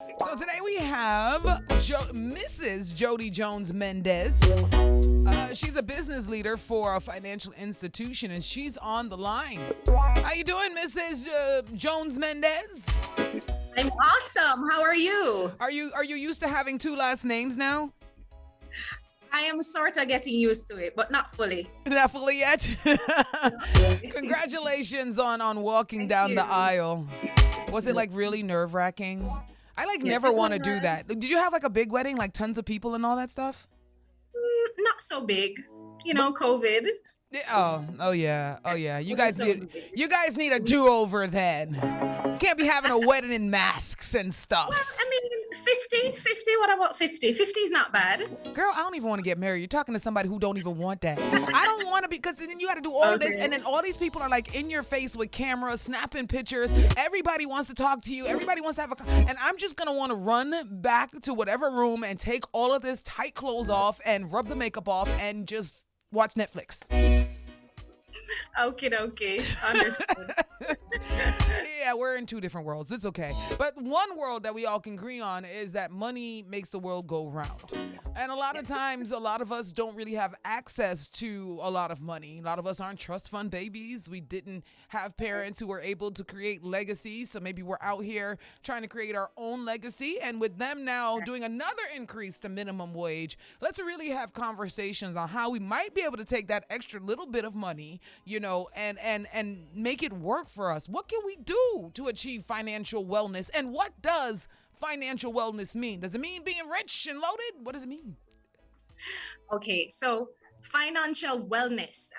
So today we have Mrs. Jodi Jones Mendez. She's a business leader for a financial institution, and she's on the line. How you doing, Mrs. Jones Mendez? I'm awesome. How are you? Are you used to having two last names now? I am sort of getting used to it, but not fully. Not fully yet? Congratulations on walking down the aisle. Was it like really nerve-wracking? I never want to do that. Did you have like a big wedding, like tons of people and all that stuff? Not so big. COVID. Oh yeah. You guys need a do-over then. You can't be having a wedding in masks and stuff. Well, 50. What about 50? 50 is not bad. Girl, I don't even want to get married. You're talking to somebody who don't even want that. I don't want to, because then you got to do all of this, and then all these people are like in your face with cameras, snapping pictures. Everybody wants to talk to you. Everybody wants to have and I'm just gonna want to run back to whatever room and take all of this tight clothes off and rub the makeup off and just watch Netflix. Okay. Understood. Yeah, we're in two different worlds. It's okay. But one world that we all can agree on is that money makes the world go round. And a lot of times, a lot of us don't really have access to a lot of money. A lot of us aren't trust fund babies. We didn't have parents who were able to create legacies. So maybe we're out here trying to create our own legacy. And with them now doing another increase to minimum wage, let's really have conversations on how we might be able to take that extra little bit of money, and make it work for us. What can we do to achieve financial wellness? And what does financial wellness mean? Does it mean being rich and loaded? What does it mean? Okay, so financial wellness,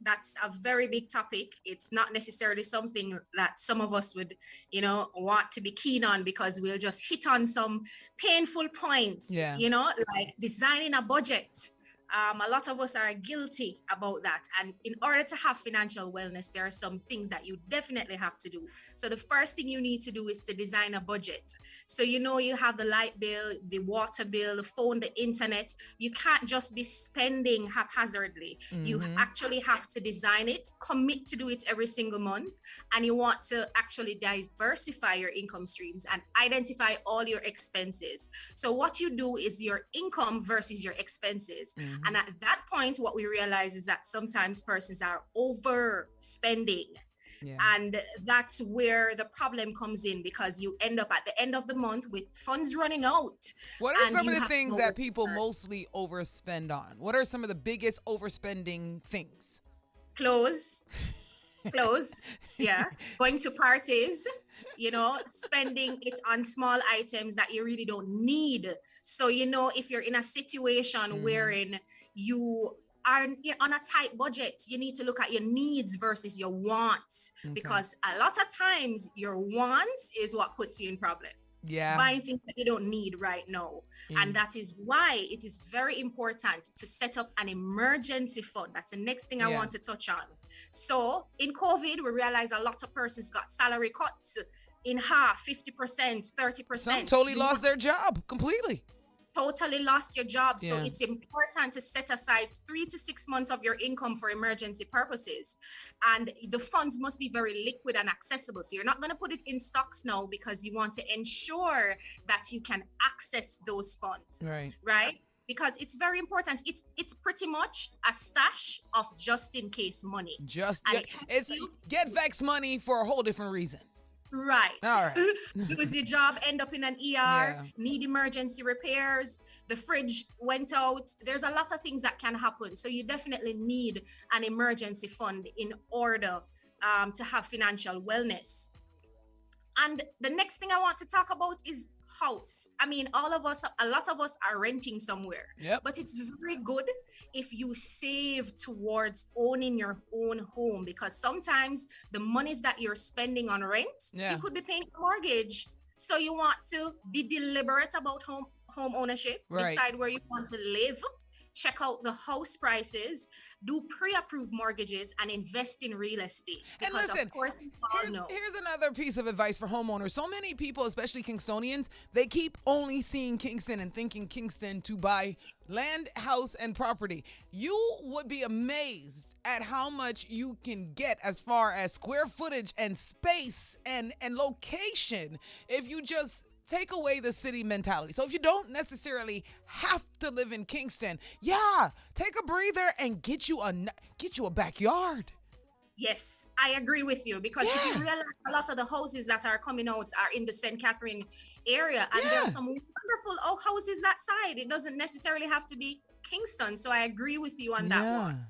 that's a very big topic. It's not necessarily something that some of us would, want to be keen on, because we'll just hit on some painful points, like designing a budget. A lot of us are guilty about that. And in order to have financial wellness, there are some things that you definitely have to do. So the first thing you need to do is to design a budget. So you have the light bill, the water bill, the phone, the internet. You can't just be spending haphazardly. Mm-hmm. You actually have to design it, commit to do it every single month. And you want to actually diversify your income streams and identify all your expenses. So what you do is your income versus your expenses. Mm-hmm. And at that point, what we realize is that sometimes persons are overspending. Yeah. And that's where the problem comes in, because you end up at the end of the month with funds running out. What are some of the things that people mostly overspend on? What are some of the biggest overspending things? Clothes. Yeah. Going to parties. Spending it on small items that you really don't need. So, if you're in a situation wherein you are on a tight budget, you need to look at your needs versus your wants, because a lot of times your wants is what puts you in problem. Yeah. Buying things that you don't need right now. And that is why it is very important to set up an emergency fund. That's the next thing I want to touch on. So in COVID, we realized a lot of persons got salary cuts in half, 50%, 30%. Some totally lost their job completely. Totally lost your job. So it's important to set aside 3 to 6 months of your income for emergency purposes. And the funds must be very liquid and accessible. So you're not going to put it in stocks now, because you want to ensure that you can access those funds. Right? Because it's very important. It's pretty much a stash of just in case money. It's get vexed money for a whole different reason. Right. All right. Lose your job, end up in an ER, need emergency repairs, the fridge went out. There's a lot of things that can happen. So you definitely need an emergency fund in order to have financial wellness. And the next thing I want to talk about is house. I mean, a lot of us are renting somewhere. Yep. But it's very good if you save towards owning your own home, because sometimes the monies that you're spending on rent, you could be paying a mortgage. So you want to be deliberate about home ownership, decide where you want to live, check out the house prices, do pre-approved mortgages, and invest in real estate. And listen, of course, here's another piece of advice for homeowners. So many people, especially Kingstonians, they keep only seeing Kingston and thinking Kingston to buy land, house, and property. You would be amazed at how much you can get as far as square footage and space and location if you just take away the city mentality. So if you don't necessarily have to live in Kingston, take a breather and get you a backyard. Yes, I agree with you, because if you realize a lot of the houses that are coming out are in the St. Catherine area, and there are some wonderful houses that side. It doesn't necessarily have to be Kingston. So I agree with you on that one.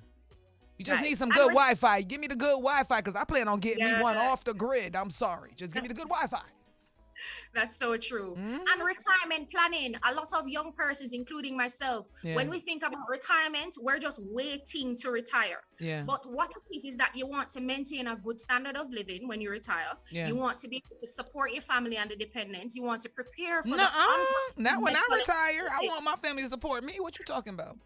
You just need some good Wi-Fi. Give me the good Wi-Fi, because I plan on getting me one off the grid. I'm sorry. Just give me the good Wi-Fi. That's so true. And retirement planning, a lot of young persons, including myself, when we think about retirement, we're just waiting to retire. But what it is that you want to maintain a good standard of living when you retire. You want to be able to support your family and the dependents. You want to prepare for not when I retire. I want my family to support me. What you talking about?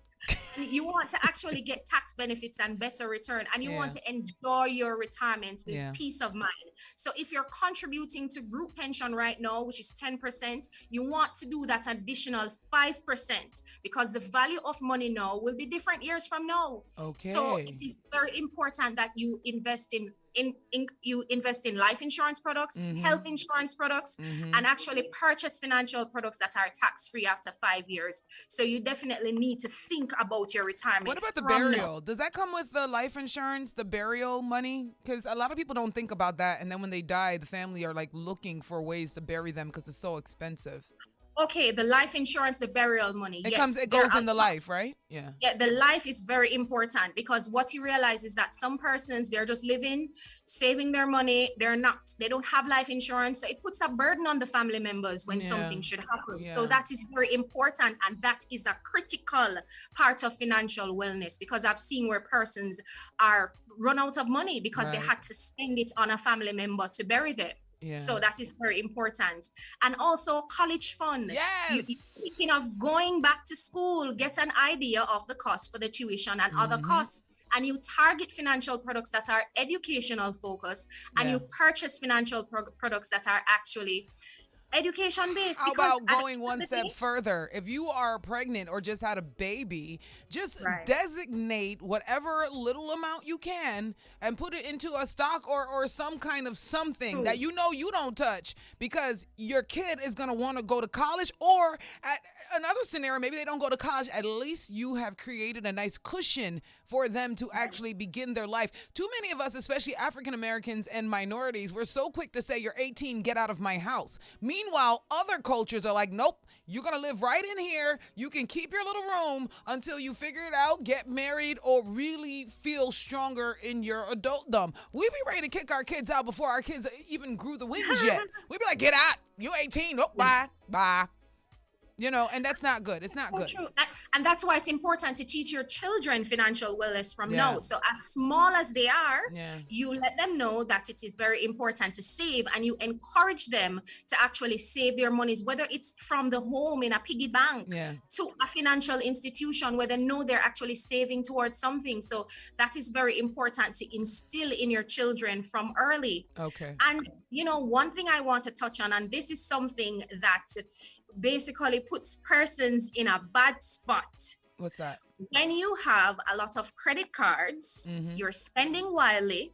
You want to actually get tax benefits and better return, and you want to enjoy your retirement with peace of mind. So if you're contributing to group pension right now, which is 10%, you want to do that additional 5%, because the value of money now will be different years from now. So it is very important that you invest in life insurance products, health insurance products, and actually purchase financial products that are tax-free after 5 years. So you definitely need to think about your retirement. What about the burial? Does that come with the life insurance, the burial money? Because a lot of people don't think about that. And then when they die, the family are like looking for ways to bury them because it's so expensive. Okay, the life insurance, the burial money. It goes in the life, right? Yeah, the life is very important, because what you realize is that some persons, they're just living, saving their money. They don't have life insurance. So it puts a burden on the family members when something should happen. So that is very important. And that is a critical part of financial wellness, because I've seen where persons are run out of money because they had to spend it on a family member to bury them. So that is very important. And also college fund. You're thinking of going back to school, get an idea of the cost for the tuition and other costs. And you target financial products that are educational focused, and you purchase financial products that are actually education based. How about going one step further? If you are pregnant or just had a baby, just designate whatever little amount you can and put it into a stock or some kind of something that you know you don't touch, because your kid is going to want to go to college, or at another scenario, maybe they don't go to college. At least you have created a nice cushion for them to actually begin their life. Too many of us, especially African Americans and minorities, we're so quick to say, you're 18, get out of my house. Meanwhile, other cultures are like, nope, you're going to live right in here. You can keep your little room until you figure it out, get married, or really feel stronger in your adultdom. We be ready to kick our kids out before our kids even grew the wings yet. We be like, get out. You 18. Nope, bye. You know, and that's not good. It's not good. True. And that's why it's important to teach your children financial wellness from now. So as small as they are, you let them know that it is very important to save, and you encourage them to actually save their monies, whether it's from the home in a piggy bank to a financial institution where they know they're actually saving towards something. So that is very important to instill in your children from early. And, you know, one thing I want to touch on, and this is something that basically puts persons in a bad spot. What's that? When you have a lot of credit cards, you're spending wildly,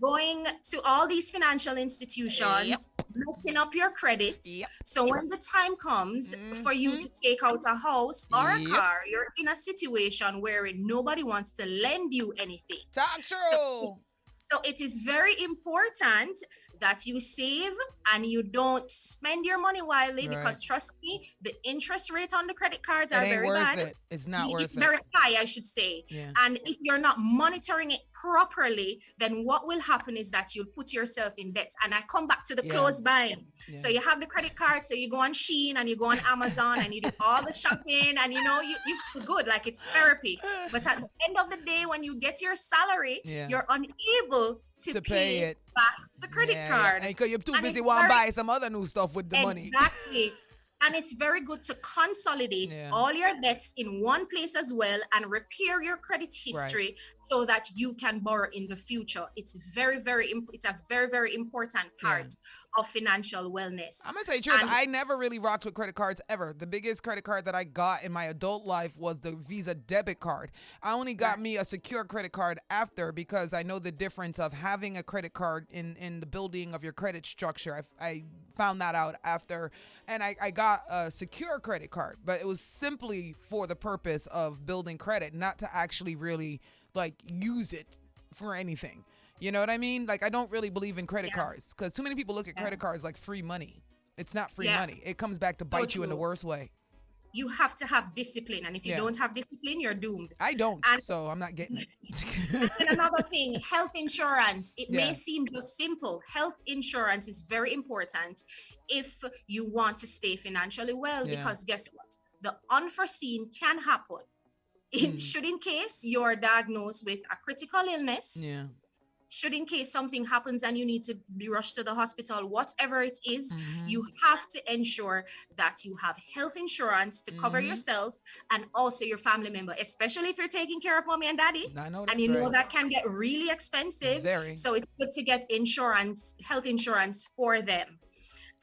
going to all these financial institutions, messing up your credit. So when the time comes for you to take out a house or a car, you're in a situation where nobody wants to lend you anything. Talk true. So it is very important that you save and you don't spend your money wildly, because trust me, the interest rate on the credit cards are very bad. It's not worth it. Very high, I should say. And if you're not monitoring it properly, then what will happen is that you'll put yourself in debt. And I come back to the clothes buying. So you have the credit card, so you go on Shein and you go on Amazon and you do all the shopping, and you know, you feel good, like it's therapy. But at the end of the day, when you get your salary, you're unable to pay it back the credit card. Because you're too busy want to buy some other new stuff with the money. Exactly. And it's very good to consolidate all your debts in one place as well, and repair your credit history so that you can borrow in the future. It's a very, very important part of financial wellness. I'm gonna say the truth. And- I never really rocked with credit cards ever. The biggest credit card that I got in my adult life was the Visa debit card. I only got me a secure credit card after because I know the difference of having a credit card in the building of your credit structure. I found that out after, and I got a secure credit card, but it was simply for the purpose of building credit, not to actually really like use it for anything. You know what I mean? Like, I don't really believe in credit cards because too many people look at credit cards like free money. It's not free money. It comes back to bite you in the worst way. You have to have discipline. And if you don't have discipline, you're doomed. I don't, so I'm not getting it. And another thing, health insurance. It may seem just simple. Health insurance is very important if you want to stay financially well, because guess what? The unforeseen can happen. Should in case you're diagnosed with a critical illness, should in case something happens and you need to be rushed to the hospital, whatever it is, you have to ensure that you have health insurance to cover yourself and also your family member, especially if you're taking care of mommy and daddy. I know and you know that can get really expensive. Very. So it's good to get insurance, health insurance for them.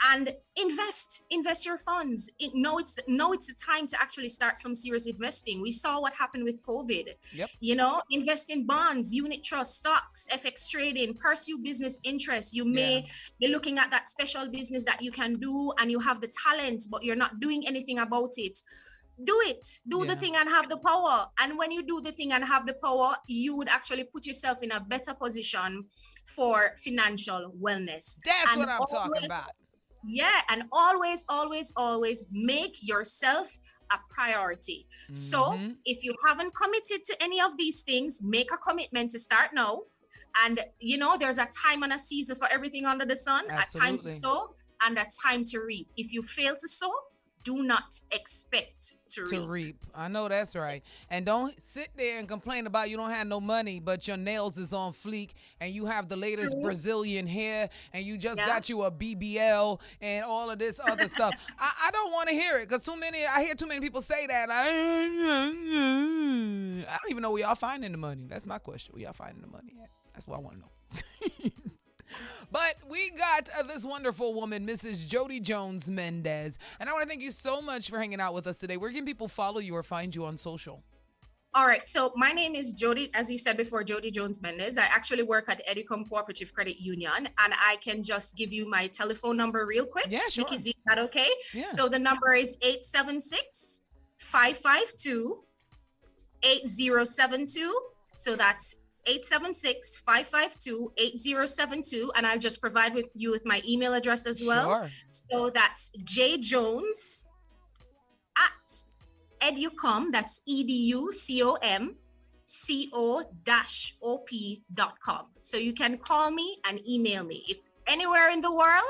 And invest your funds. It's the time to actually start some serious investing. We saw what happened with COVID. You know, invest in bonds, unit trust, stocks, FX trading, pursue business interests. You may be looking at that special business that you can do and you have the talent, but you're not doing anything about it. Do it. Do the thing and have the power. And when you do the thing and have the power, you would actually put yourself in a better position for financial wellness. That's what I'm talking about. Yeah, and always make yourself a priority. So if you haven't committed to any of these things, make a commitment to start now. And you know, there's a time and a season for everything under the sun. Absolutely. A time to sow and a time to reap. If you fail to sow, do not expect to reap. I know that's right. And don't sit there and complain about you don't have no money, but your nails is on fleek and you have the latest Brazilian hair and you just got you a BBL and all of this other stuff. I don't want to hear it because I hear too many people say that. I don't even know where y'all finding the money. That's my question. Where y'all finding the money at? That's what I want to know. But we got this wonderful woman, Mrs. Jodi Jones Mendez. And I want to thank you so much for hanging out with us today. Where can people follow you or find you on social? All right. So my name is Jodi, as you said before, Jodi Jones Mendez. I actually work at Edicom Cooperative Credit Union, and I can just give you my telephone number real quick. Yeah, sure. Nikki, is that okay? Yeah. So the number is 876-552-8072. So that's 876-552-8072, and I'll just provide you with my email address as well. Sure. So that's jjones@educom, that's educom-co-op.com. So you can call me and email me. If anywhere in the world,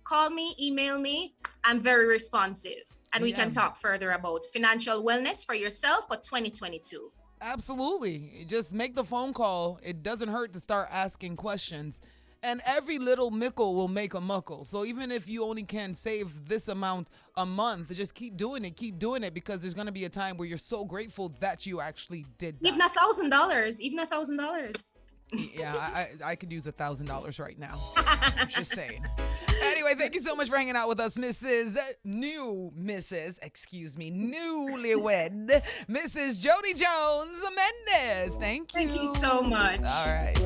call me, email me. I'm very responsive, and we can talk further about financial wellness for yourself for 2022. Absolutely. Just make the phone call. It doesn't hurt to start asking questions. And every little mickle will make a muckle. So even if you only can save this amount a month, just keep doing it. Keep doing it because there's going to be a time where you're so grateful that you actually did that. Even $1,000. Yeah, I could use $1,000 right now. Just saying. Anyway, thank you so much for hanging out with us, newlywed, Mrs. Jodi Jones Mendez. Thank you. Thank you so much. All right.